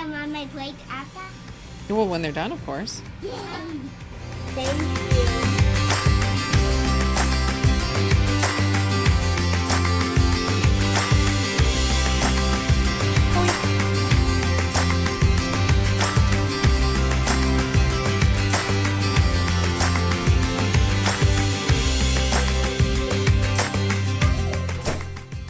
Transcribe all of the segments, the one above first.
them on my plate after? Well, when they're done, of course. Yeah. Thank you.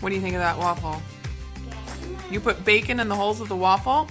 What do you think of that waffle? You put bacon in the holes of the waffle?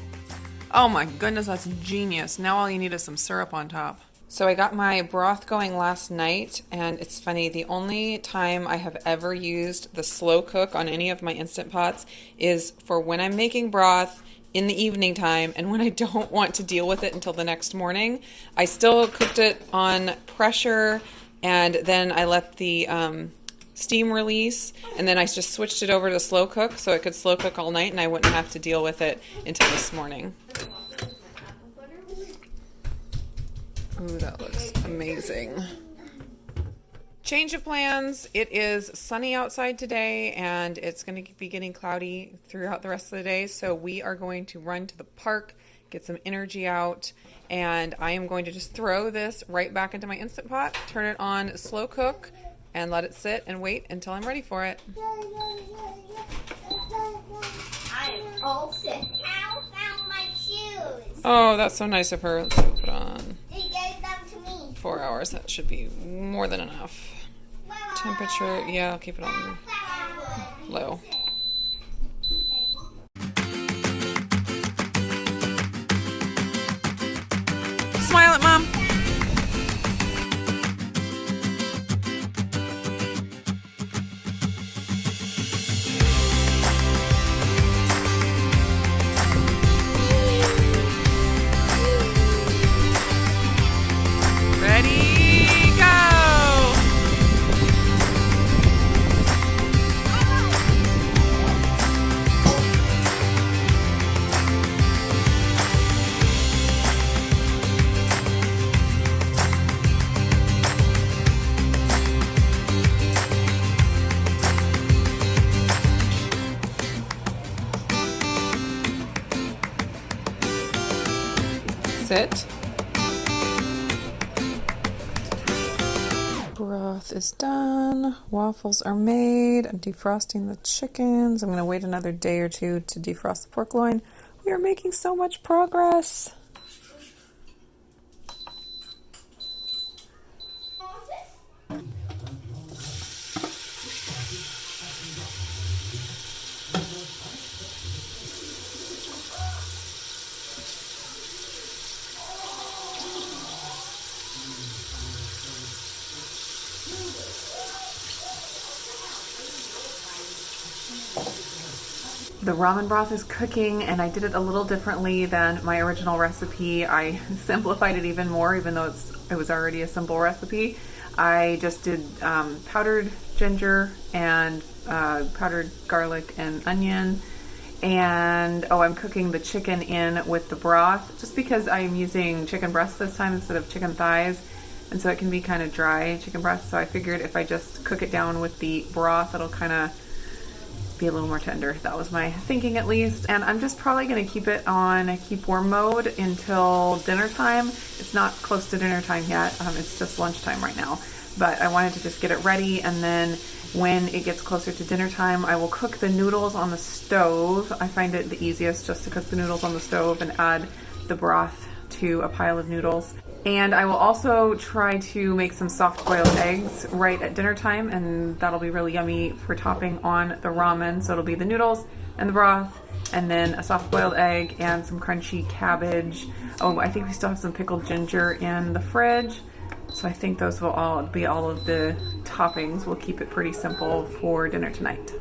Oh my goodness, that's genius. Now all you need is some syrup on top. So I got my broth going last night, and it's funny, the only time I have ever used the slow cook on any of my Instant Pots is for when I'm making broth in the evening time and when I don't want to deal with it until the next morning. I still cooked it on pressure, and then I let the steam release, and then I just switched it over to slow cook so it could slow cook all night and I wouldn't have to deal with it until this morning. Ooh, that looks amazing. Change of plans. It is sunny outside today and it's going to be getting cloudy throughout the rest of the day, so we are going to run to the park, get some energy out, and I am going to just throw this right back into my Instant Pot, turn it on slow cook, and let it sit and wait until I'm ready for it. I am all set. Ow, found my shoes. Oh, that's so nice of her. Let's see, put on He gave them to me. 4 hours. That should be more than enough. Temperature, yeah, I'll keep it on low. Smile at Mom. Sit. Broth is done. Waffles are made. I'm defrosting the chickens. I'm going to wait another day or two to defrost the pork loin. We are making so much progress. The ramen broth is cooking, and I did it a little differently than my original recipe. I simplified it even more, even though it was already a simple recipe. I just did powdered ginger and powdered garlic and onion. And I'm cooking the chicken in with the broth just because I'm using chicken breast this time instead of chicken thighs. And so it can be kind of dry chicken breast. So I figured if I just cook it down with the broth, it'll kind of be a little more tender. That was my thinking, at least. And I'm just probably going to keep it on keep warm mode until dinner time. It's not close to dinner time yet. It's just lunchtime right now. But I wanted to just get it ready, and then when it gets closer to dinner time, I will cook the noodles on the stove. I find it the easiest just to cook the noodles on the stove and add the broth to a pile of noodles. And I will also try to make some soft-boiled eggs right at dinner time, and that'll be really yummy for topping on the ramen. So it'll be the noodles and the broth, and then a soft-boiled egg and some crunchy cabbage. Oh, I think we still have some pickled ginger in the fridge. So I think those will all be all of the toppings. We'll keep it pretty simple for dinner tonight.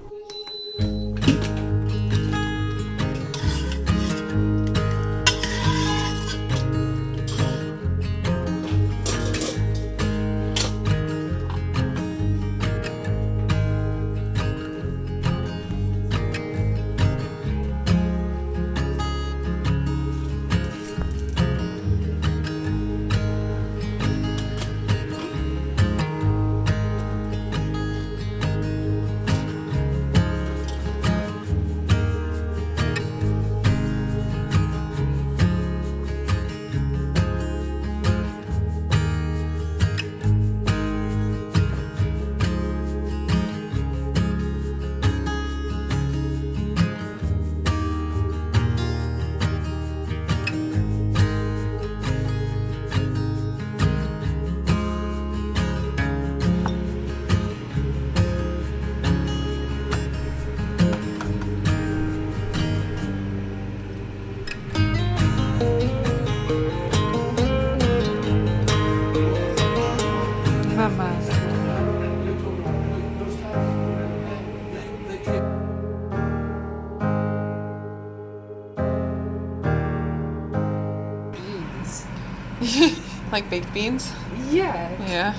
Like baked beans? Yeah. Yeah.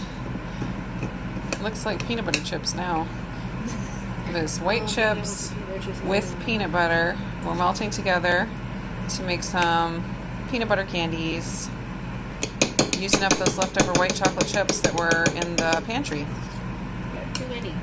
Looks like peanut butter chips now. This white chips with peanut butter. We're melting together to make some peanut butter candies. Using up those leftover white chocolate chips that were in the pantry. Got too many.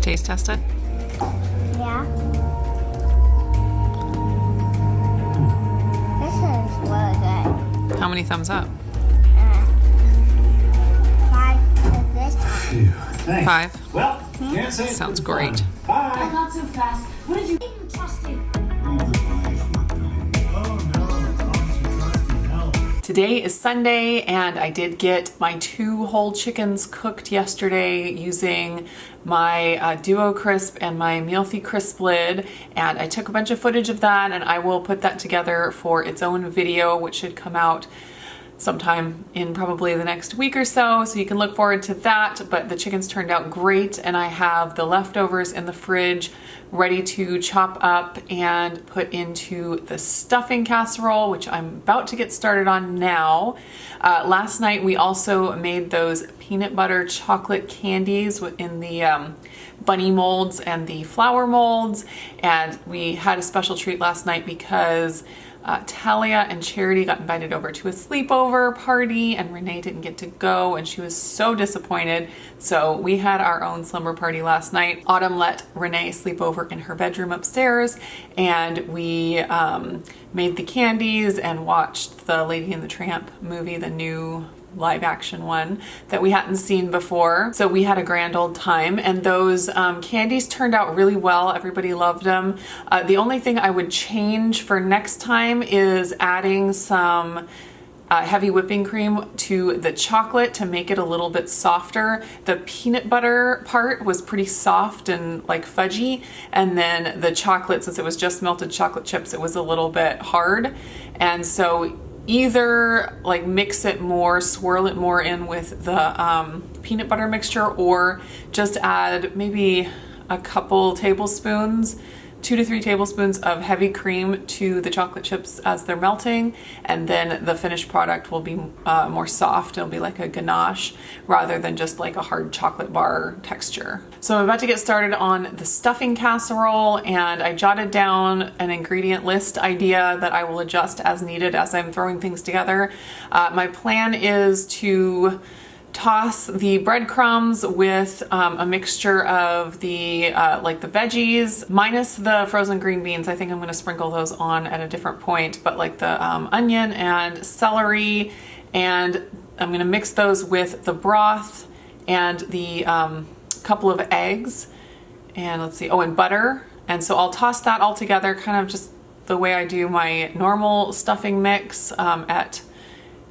Taste test it? Yeah. This is really good. How many thumbs up? 5 for this one. Phew, thanks. 5. Well, can't say it's Sounds been fun. great. Bye. Not so fast. What did you trust in? Today is Sunday and I did get my 2 whole chickens cooked yesterday using my Duo Crisp and my Mealthy Crisp lid, and I took a bunch of footage of that and I will put that together for its own video, which should come out sometime in probably the next week or so you can look forward to that. But the chickens turned out great and I have the leftovers in the fridge ready to chop up and put into the stuffing casserole, which I'm about to get started on now. Last night we also made those peanut butter chocolate candies in the bunny molds and the flower molds, and we had a special treat last night because Talia and Charity got invited over to a sleepover party and Renee didn't get to go and she was so disappointed. So we had our own slumber party last night. Autumn let Renee sleep over in her bedroom upstairs and we made the candies and watched the Lady and the Tramp movie, the new live action one that we hadn't seen before. So we had a grand old time and those candies turned out really well. Everybody loved them. The only thing I would change for next time is adding some heavy whipping cream to the chocolate to make it a little bit softer. The peanut butter part was pretty soft and like fudgy, and then the chocolate, since it was just melted chocolate chips, it was a little bit hard. And so either like mix it more, swirl it more in with the peanut butter mixture, or just add maybe a couple tablespoons, 2 to 3 tablespoons of heavy cream to the chocolate chips as they're melting, and then the finished product will be more soft. It'll be like a ganache rather than just like a hard chocolate bar texture. So I'm about to get started on the stuffing casserole, and I jotted down an ingredient list idea that I will adjust as needed as I'm throwing things together. My plan is to toss the breadcrumbs with a mixture of the like the veggies minus the frozen green beans. I think I'm going to sprinkle those on at a different point, but like the onion and celery, and I'm going to mix those with the broth and the couple of eggs, and let's see, oh, and butter. And so I'll toss that all together kind of just the way I do my normal stuffing mix at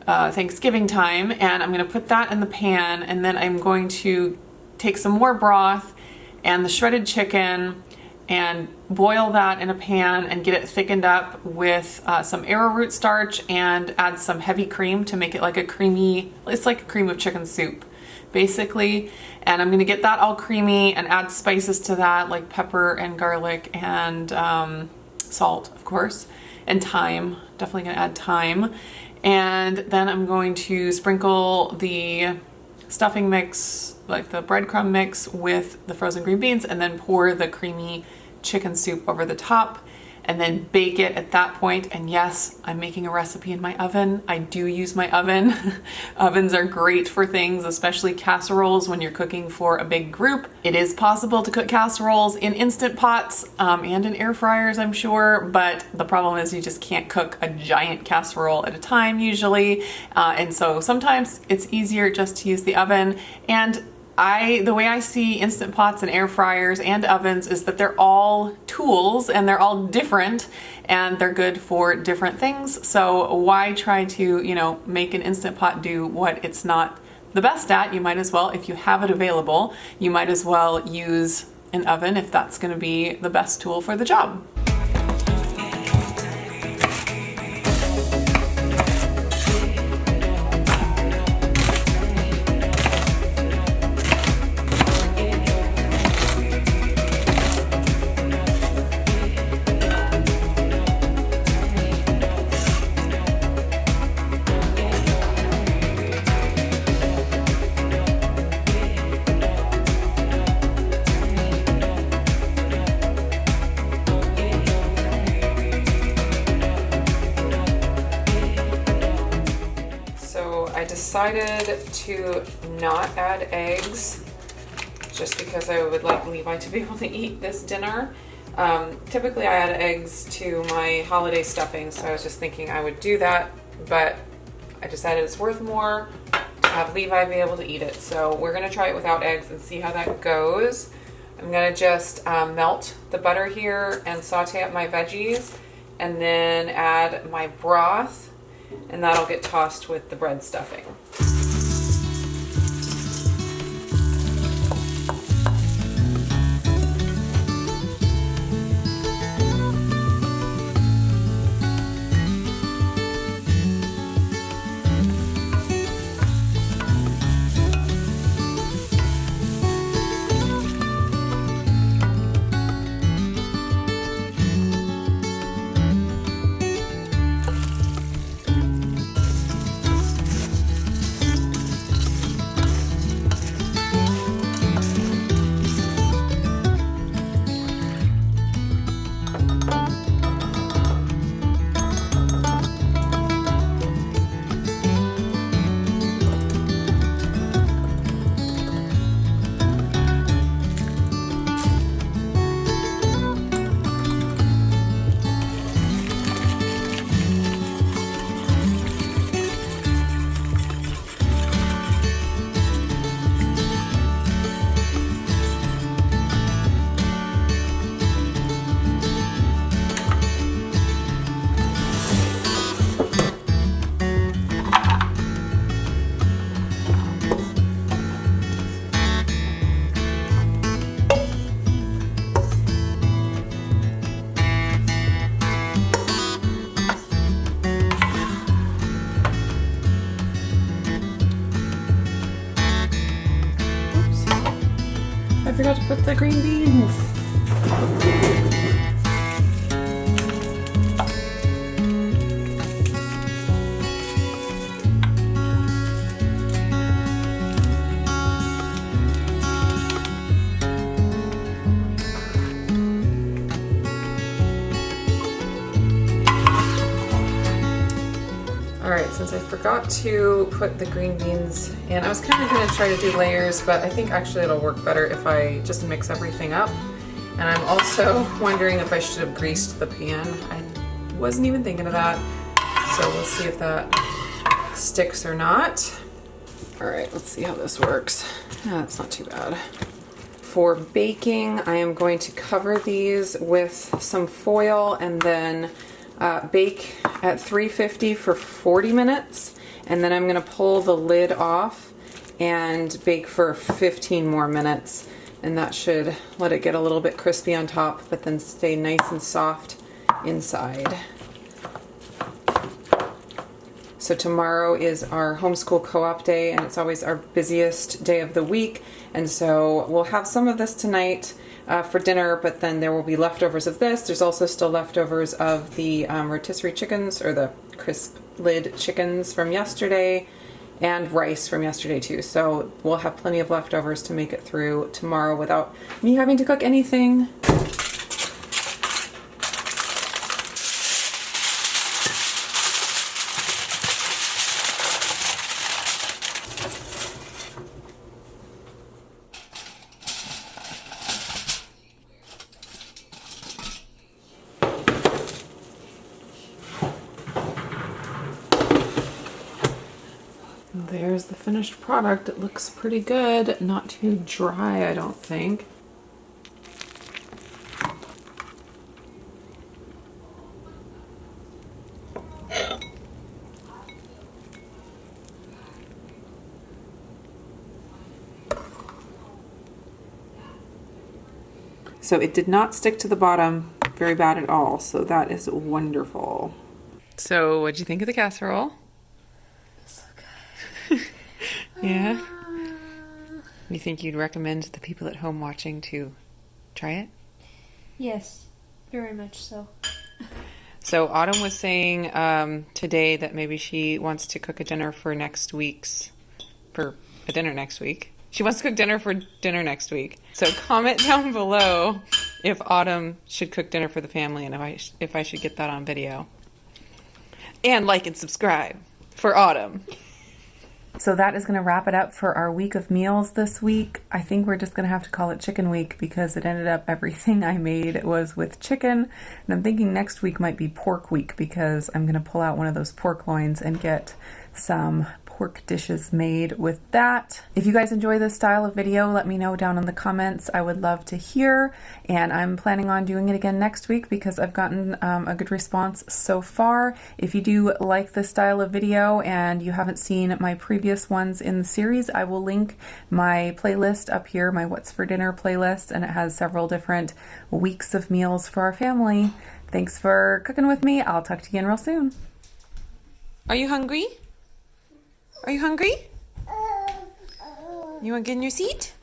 Thanksgiving time, and I'm going to put that in the pan, and then I'm going to take some more broth and the shredded chicken and boil that in a pan and get it thickened up with some arrowroot starch and add some heavy cream to make it like a creamy, it's like a cream of chicken soup basically. And I'm going to get that all creamy and add spices to that like pepper and garlic and salt, of course, and thyme. Definitely going to add thyme. And then I'm going to sprinkle the stuffing mix, like the breadcrumb mix, with the frozen green beans, and then pour the creamy chicken soup over the top. and then bake it at that point. And yes, I'm making a recipe in my oven. I do use my oven. Ovens are great for things, especially casseroles when you're cooking for a big group. It is possible to cook casseroles in Instant Pots and in air fryers, I'm sure, but the problem is you just can't cook a giant casserole at a time usually. And so sometimes it's easier just to use the oven. And the way I see Instant Pots and air fryers and ovens is that they're all tools and they're all different and they're good for different things. So why try to, you know, make an Instant Pot do what it's not the best at? You might as well, if you have it available, you might as well use an oven if that's going to be the best tool for the job. I decided to not add eggs just because I would like Levi to be able to eat this dinner. Typically I add eggs to my holiday stuffing, so I was just thinking I would do that, but I decided it's worth more to have Levi be able to eat it. So we're gonna try it without eggs and see how that goes. I'm gonna just melt the butter here and saute up my veggies and then add my broth, and that'll get tossed with the bread stuffing. I forgot to put the green beans. Alright, since I forgot to put the green beans in, I was kind of going to try to do layers, but I think actually it'll work better if I just mix everything up. And I'm also wondering if I should have greased the pan. I wasn't even thinking of that, so we'll see if that sticks or not. Alright, let's see how this works. That's not too bad. For baking, I am going to cover these with some foil and then bake at 350 for 40 minutes, and then I'm going to pull the lid off and bake for 15 more minutes, and that should let it get a little bit crispy on top but then stay nice and soft inside. So tomorrow is our homeschool co-op day, and it's always our busiest day of the week, and so we'll have some of this tonight for dinner, but then there will be leftovers of this. There's also still leftovers of the rotisserie chickens, or the crisp lid chickens from yesterday, and rice from yesterday too. So we'll have plenty of leftovers to make it through tomorrow without me having to cook anything. the finished product. It looks pretty good. Not too dry, I don't think. So it did not stick to the bottom very bad at all. So that is wonderful. So what'd you think of the casserole? So good. Yeah? You think you'd recommend the people at home watching to try it? Yes, very much so. So Autumn was saying today that maybe she wants to cook a dinner for next week's, for a dinner next week. She wants to cook dinner for dinner next week. So comment down below if Autumn should cook dinner for the family and if I should get that on video. And like and subscribe for Autumn. So that is going to wrap it up for our week of meals this week. I think we're just going to have to call it chicken week because it ended up everything I made was with chicken. And I'm thinking next week might be pork week because I'm going to pull out one of those pork loins and get some pork dishes made with that. If you guys enjoy this style of video, let me know down in the comments. I would love to hear, and I'm planning on doing it again next week because I've gotten a good response so far. If you do like this style of video and you haven't seen my previous ones in the series, I will link my playlist up here, my What's for Dinner playlist, and it has several different weeks of meals for our family. Thanks for cooking with me. I'll talk to you again real soon. Are you hungry? Are you hungry? You want to get in your seat?